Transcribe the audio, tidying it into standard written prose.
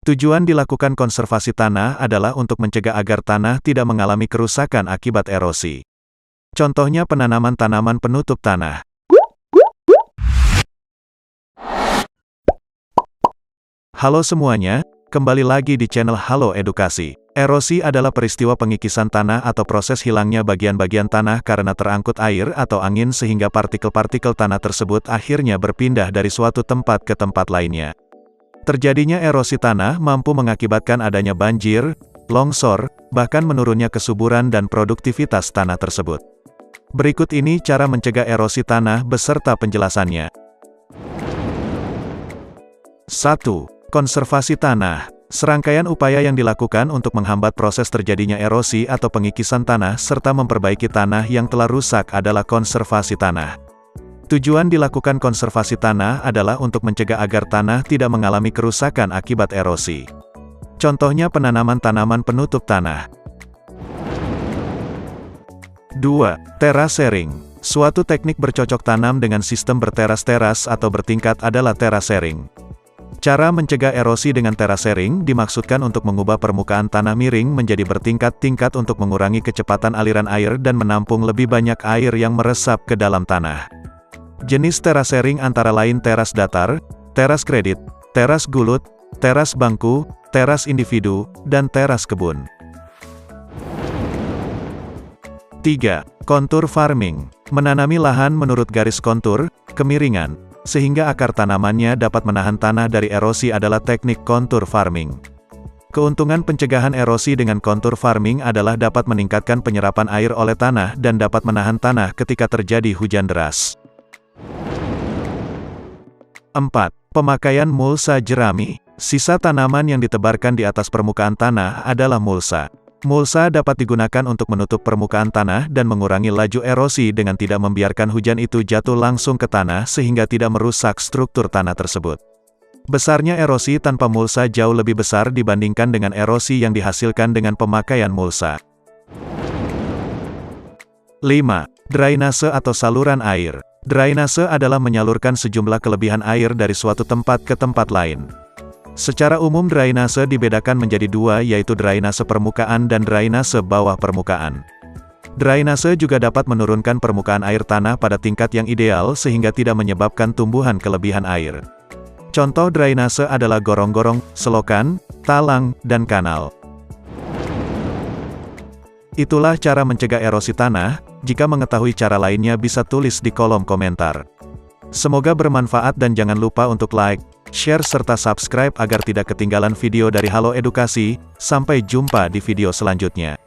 Tujuan dilakukan konservasi tanah adalah untuk mencegah agar tanah tidak mengalami kerusakan akibat erosi. Contohnya penanaman tanaman penutup tanah. Halo semuanya, kembali lagi di channel Halo Edukasi. Erosi adalah peristiwa pengikisan tanah atau proses hilangnya bagian-bagian tanah karena terangkut air atau angin sehingga partikel-partikel tanah tersebut akhirnya berpindah dari suatu tempat ke tempat lainnya. Terjadinya erosi tanah mampu mengakibatkan adanya banjir, longsor, bahkan menurunnya kesuburan dan produktivitas tanah tersebut. Berikut ini cara mencegah erosi tanah beserta penjelasannya. 1. Konservasi tanah. Serangkaian upaya yang dilakukan untuk menghambat proses terjadinya erosi atau pengikisan tanah serta memperbaiki tanah yang telah rusak adalah konservasi tanah. Tujuan dilakukan konservasi tanah adalah untuk mencegah agar tanah tidak mengalami kerusakan akibat erosi. Contohnya penanaman tanaman penutup tanah. 2. Terasering. Suatu teknik bercocok tanam dengan sistem berteras-teras atau bertingkat adalah terasering. Cara mencegah erosi dengan terasering dimaksudkan untuk mengubah permukaan tanah miring menjadi bertingkat-tingkat untuk mengurangi kecepatan aliran air dan menampung lebih banyak air yang meresap ke dalam tanah. Jenis terasering antara lain teras datar, teras kredit, teras gulut, teras bangku, teras individu, dan teras kebun. 3. Kontur farming. Menanami lahan menurut garis kontur, kemiringan, sehingga akar tanamannya dapat menahan tanah dari erosi adalah teknik kontur farming. Keuntungan pencegahan erosi dengan kontur farming adalah dapat meningkatkan penyerapan air oleh tanah dan dapat menahan tanah ketika terjadi hujan deras. 4. Pemakaian mulsa jerami. Sisa tanaman yang ditebarkan di atas permukaan tanah adalah mulsa. Mulsa dapat digunakan untuk menutup permukaan tanah dan mengurangi laju erosi dengan tidak membiarkan hujan itu jatuh langsung ke tanah sehingga tidak merusak struktur tanah tersebut. Besarnya erosi tanpa mulsa jauh lebih besar dibandingkan dengan erosi yang dihasilkan dengan pemakaian mulsa. 5. Drainase atau saluran air. Drainase adalah menyalurkan sejumlah kelebihan air dari suatu tempat ke tempat lain. Secara umum drainase dibedakan menjadi dua, yaitu drainase permukaan dan drainase bawah permukaan. Drainase juga dapat menurunkan permukaan air tanah pada tingkat yang ideal sehingga tidak menyebabkan tumbuhan kelebihan air. Contoh drainase adalah gorong-gorong, selokan, talang, dan kanal. Itulah cara mencegah erosi tanah. Jika mengetahui cara lainnya bisa tulis di kolom komentar. Semoga bermanfaat dan jangan lupa untuk like, share serta subscribe agar tidak ketinggalan video dari Halo Edukasi. Sampai jumpa di video selanjutnya.